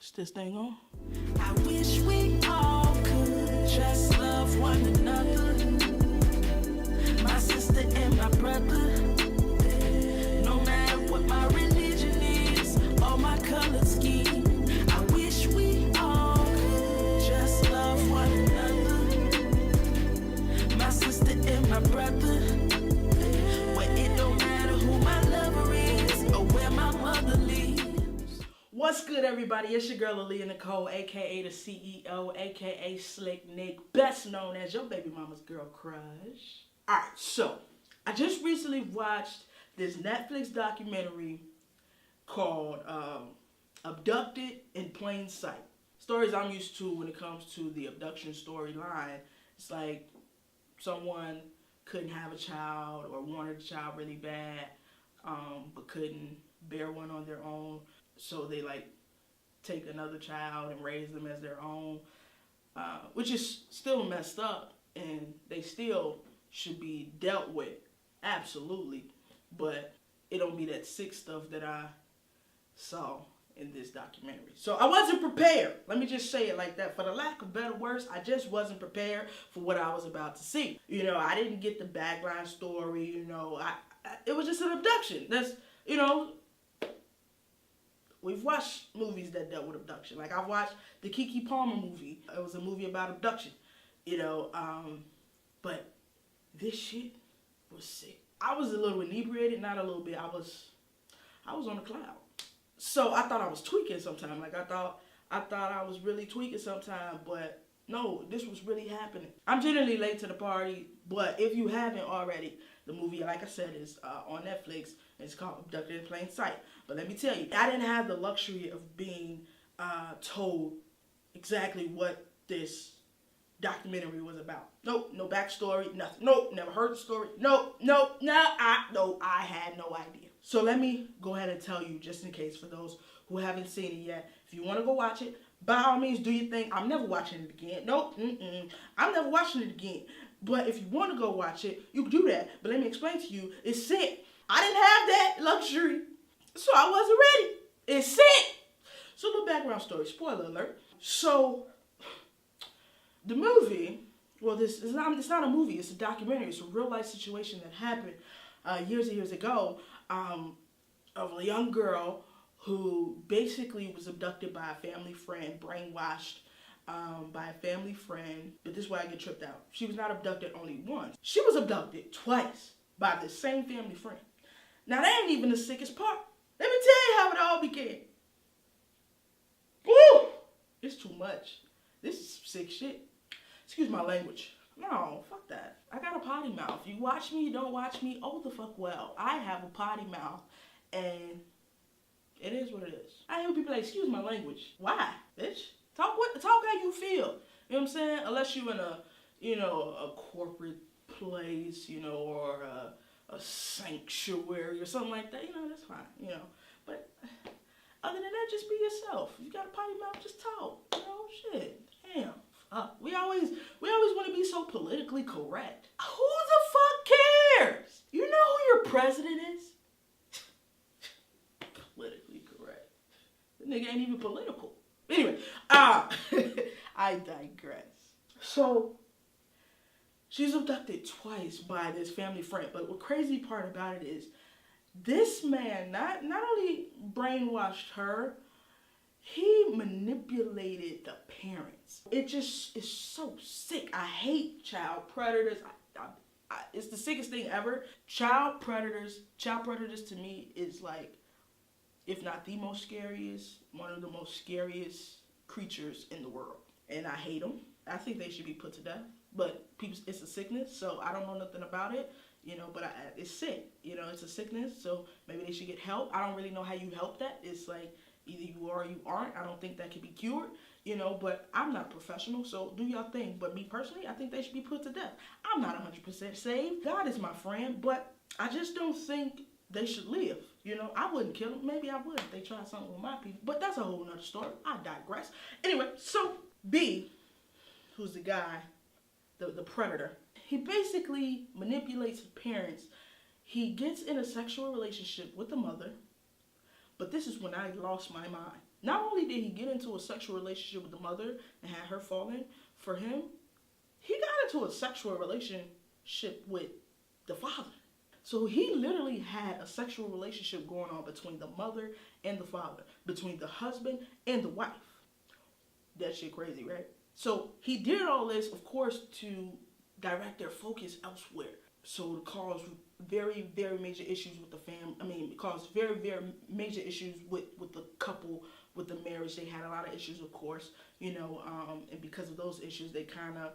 Is this thing on? I wish we all could just love one another. My sister and my brother. No matter what my religion is or my color scheme. I wish we all could just love one another. My sister and my brother. Where it don't matter who my lover is or where my mother lives. What's good, everybody? It's your girl Aaliyah Nicole, aka the CEO, aka Slick Nick, best known as your baby mama's girl crush. Alright, so I just recently watched this Netflix documentary called Abducted in Plain Sight. Stories I'm used to when it comes to the abduction storyline. It's like someone couldn't have a child or wanted a child really bad, but couldn't bear one on their own. So they take another child and raise them as their own, which is still messed up, and they still should be dealt with, absolutely. But it don't be that sick stuff that I saw in this documentary. So I wasn't prepared. Let me just say it like that. For the lack of better words, I just wasn't prepared for what I was about to see. I didn't get the background story. It was just an abduction. That's, we've watched movies that dealt with abduction. Like, I've watched the Keke Palmer movie. It was a movie about abduction, but this shit was sick. I was a little inebriated, not a little bit. I was on a cloud. So I thought I was tweaking sometime. Like, I thought I was really tweaking sometime, but no, this was really happening. I'm generally late to the party, but if you haven't already, the movie, like I said, is on Netflix. It's called Abducted in Plain Sight. But let me tell you, I didn't have the luxury of being told exactly what this documentary was about. Nope, no backstory, nothing. Nope, never heard the story. I had no idea. So let me go ahead and tell you, just in case, for those who haven't seen it yet, if you want to go watch it, by all means, do your thing. I'm never watching it again. Nope, I'm never watching it again. But if you want to go watch it, you can do that. But let me explain to you, it's sick. I didn't have that luxury, so I wasn't ready. It's sick. So a little background story, spoiler alert. So the movie, well, it's not a movie, it's a documentary. It's a real life situation that happened years and years ago of a young girl who basically was abducted by a family friend, brainwashed by a family friend. But this is why I get tripped out. She was not abducted only once. She was abducted twice by the same family friend. Now, that ain't even the sickest part. Let me tell you how it all began. Woo! It's too much. This is sick shit. Excuse my language. No, fuck that. I got a potty mouth. You watch me, you don't watch me, oh the fuck well. I have a potty mouth, and it is what it is. I hear people like, excuse my language. Why, bitch? Talk how you feel. You know what I'm saying? Unless you're in a corporate place, or a sanctuary or something like that, that's fine, But other than that, just be yourself. If you got a potty mouth, just talk. Shit. Damn. We always want to be so politically correct. Who the fuck cares? You know who your president is? Politically correct. The nigga ain't even political. Anyway, I digress. So, she's abducted twice by this family friend. But the crazy part about it is, this man not only brainwashed her, he manipulated the parents. It just is so sick. I hate child predators. It's the sickest thing ever. Child predators to me is like, if not the most scariest, one of the most scariest creatures in the world. And I hate them. I think they should be put to death. But it's a sickness, so I don't know nothing about it, but it's sick. It's a sickness, so maybe they should get help. I don't really know how you help that. It's like, either you are or you aren't. I don't think that can be cured, but I'm not professional, so do your thing. But me personally, I think they should be put to death. I'm not 100% saved. God is my friend, but I just don't think they should live. I wouldn't kill them. Maybe I would if they tried something with my people, but that's a whole nother story. I digress. Anyway, so B, who's the guy, the predator, he basically manipulates the parents. He gets in a sexual relationship with the mother, but this is when I lost my mind. Not only did he get into a sexual relationship with the mother and had her falling for him, he got into a sexual relationship with the father. So he literally had a sexual relationship going on between the mother and the father, between the husband and the wife. That shit crazy, right? So he did all this, of course, to direct their focus elsewhere. So to cause very, very major issues with the family. I mean, it caused very, very major issues with the couple, with the marriage. They had a lot of issues, of course, you know, and because of those issues, they kind of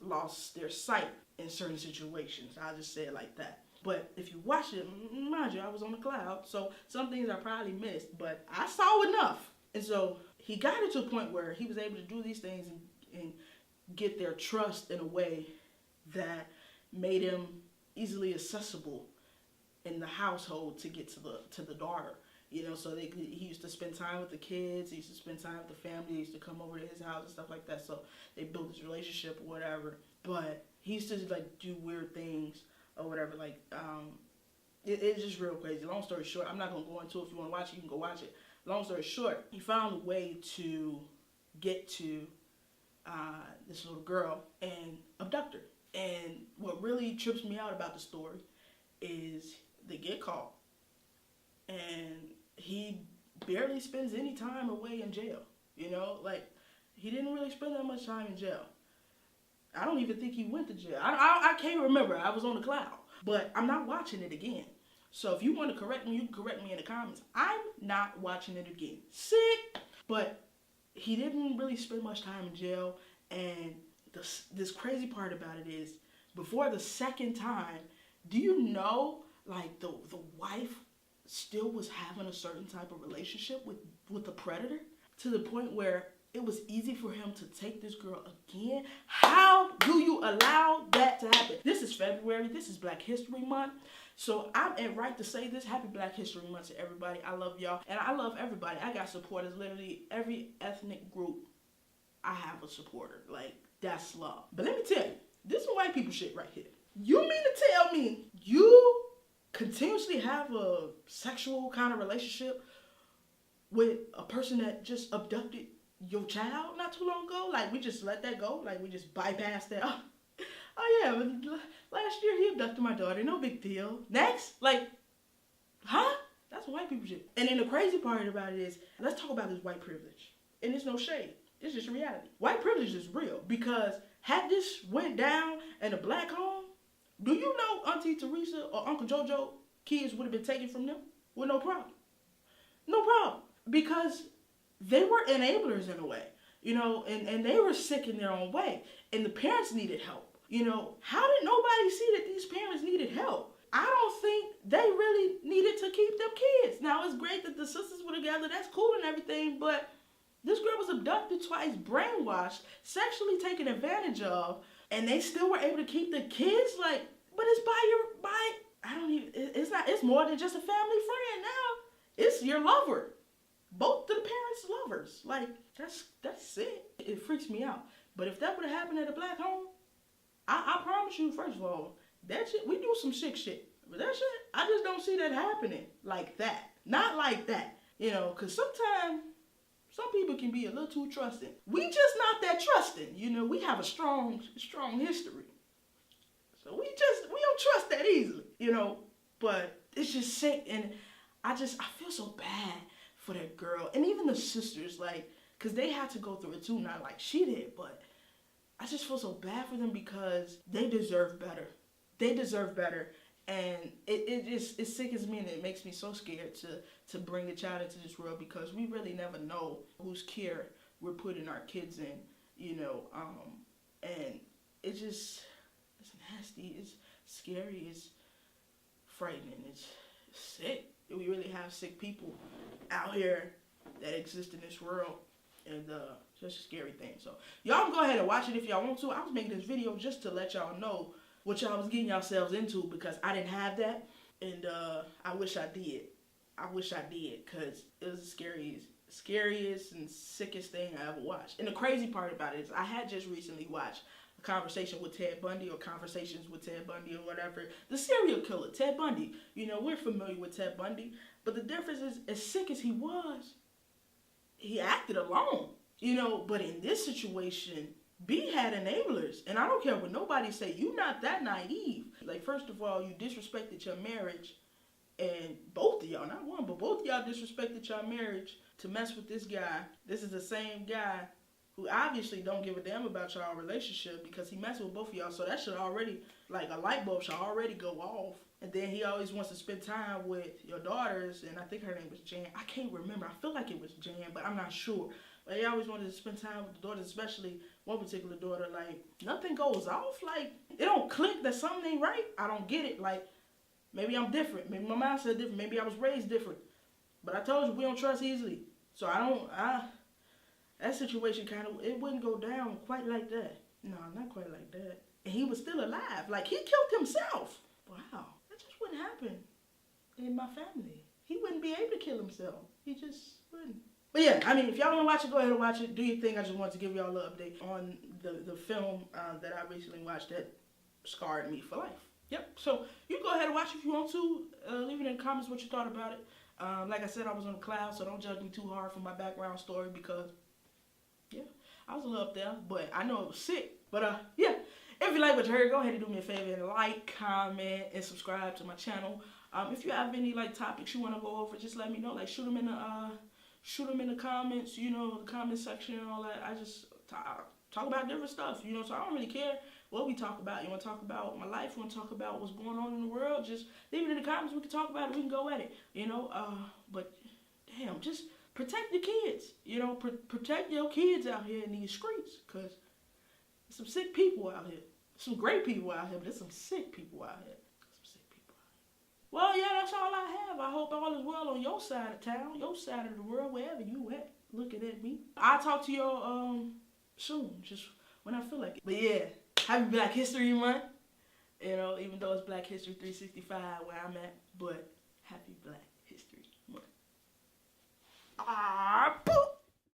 lost their sight in certain situations. I'll just say it like that. But if you watch it, mind you, I was on the cloud, so some things I probably missed, but I saw enough. And so he got it to a point where he was able to do these things and get their trust in a way that made him easily accessible in the household to get to the daughter. You know, so he used to spend time with the kids, he used to spend time with the family, he used to come over to his house and stuff like that. So they built this relationship or whatever. But he used to like do weird things or whatever. Like, it's just real crazy. Long story short, I'm not going to go into it. If you want to watch it, you can go watch it. Long story short, he found a way to get to this little girl and abduct her. And what really trips me out about the story is they get caught. And he barely spends any time away in jail. You know, like, he didn't really spend that much time in jail. I don't even think he went to jail. I can't remember. I was on the cloud. But I'm not watching it again. So if you want to correct me, you can correct me in the comments. I'm not watching it again. Sick. But he didn't really spend much time in jail. And this crazy part about it is, before the second time, do you know, like, the wife still was having a certain type of relationship with the predator? To the point where it was easy for him to take this girl again. How do you allow that to happen? This is February. This is Black History Month. So I'm right to say this. Happy Black History Month to everybody. I love y'all. And I love everybody. I got supporters. Literally every ethnic group, I have a supporter. Like, that's love. But let me tell you, this is white people shit right here. You mean to tell me you continuously have a sexual kind of relationship with a person that just abducted your child not too long ago? Like, we just let that go? Like, we just bypassed that? Oh yeah, but last year he abducted my daughter. No big deal. Next? Like, huh? That's white people shit. And then the crazy part about it is, let's talk about this white privilege. And it's no shade. It's just reality. White privilege is real, because had this went down in a black home, do you know Auntie Teresa or Uncle Jojo kids would have been taken from them with no problem? No problem. Because they were enablers in a way, you know, and they were sick in their own way. And the parents needed help. You know, how did nobody see that these parents needed help? I don't think they really needed to keep them kids. Now, it's great that the sisters were together. That's cool and everything, but this girl was abducted twice, brainwashed, sexually taken advantage of, and they still were able to keep the kids. Like, but it's it's more than just a family friend now. It's your lover. Both of the parents' lovers. Like, that's sick. It freaks me out. But if that would have happened at a black home, I promise you, first of all, that shit, we do some sick shit. But that shit, I just don't see that happening like that. Not like that. You know, because sometimes some people can be a little too trusting. We just not that trusting. You know, we have a strong history. So we don't trust that easily, you know. But it's just sick, and I feel so bad for that girl. And even the sisters, like, because they had to go through it too, not like she did, but I just feel so bad for them because they deserve better. They deserve better. And it sickens me, and it makes me so scared to bring a child into this world, because we really never know whose care we're putting our kids in, you know. And it's nasty, it's scary, it's frightening, it's sick. We really have sick people out here that exist in this world, and it's just a scary thing. So y'all can go ahead and watch it if y'all want to. I was making this video just to let y'all know what y'all was getting yourselves into, because I didn't have that, and I wish I did. I wish I did, because it was the scariest and sickest thing I ever watched. And the crazy part about it is I had just recently watched A Conversation with Ted Bundy, or Conversations with Ted Bundy, or whatever. The serial killer, Ted Bundy. You know, we're familiar with Ted Bundy, but the difference is, as sick as he was, he acted alone, you know. But in this situation, B had enablers, and I don't care what nobody say. You not that naive. Like, first of all, you disrespected your marriage, and both of y'all, not one, but both of y'all disrespected your marriage to mess with this guy. This is the same guy who obviously don't give a damn about y'all relationship because he messed with both of y'all. So that should already, like, a light bulb should already go off. And then he always wants to spend time with your daughters, and I think her name was Jan. I can't remember. I feel like it was Jan, but I'm not sure. But he always wanted to spend time with the daughters, especially one particular daughter. Like, nothing goes off. Like, it don't click that something ain't right. I don't get it. Like, maybe I'm different. Maybe my mindset different. Maybe I was raised different. But I told you, we don't trust easily. So that situation kind of, it wouldn't go down quite like that. No, not quite like that. And he was still alive. Like, he killed himself. Wow. That just wouldn't happen in my family. He wouldn't be able to kill himself. He just wouldn't. But yeah, I mean, if y'all want to watch it, go ahead and watch it. Do your thing. I just wanted to give y'all a little update on the film that I recently watched that scarred me for life. Yep. So you go ahead and watch it if you want to. Leave it in the comments what you thought about it. Like I said, I was on the cloud, so don't judge me too hard for my background story because, yeah, I was a little up there, but I know it was sick. But yeah, if you like what you heard, go ahead and do me a favor and like, comment, and subscribe to my channel. If you have any like topics you want to go over, just let me know. Like, shoot them in the comments, you know, the comment section and all that. I just talk about different stuff, you know, so I don't really care what we talk about. You want to talk about my life? You want to talk about what's going on in the world? Just leave it in the comments. We can talk about it. We can go at it, you know. But damn, just protect your kids. You know, protect your kids out here in these streets, because there's some sick people out here. Some great people out here, but there's some sick people out here. Well, yeah, that's all I have. I hope all is well on your side of town, your side of the world, wherever you at, looking at me. I'll talk to y'all soon, just when I feel like it. But yeah, happy Black History Month. You know, even though it's Black History 365 where I'm at, but happy Black History Month.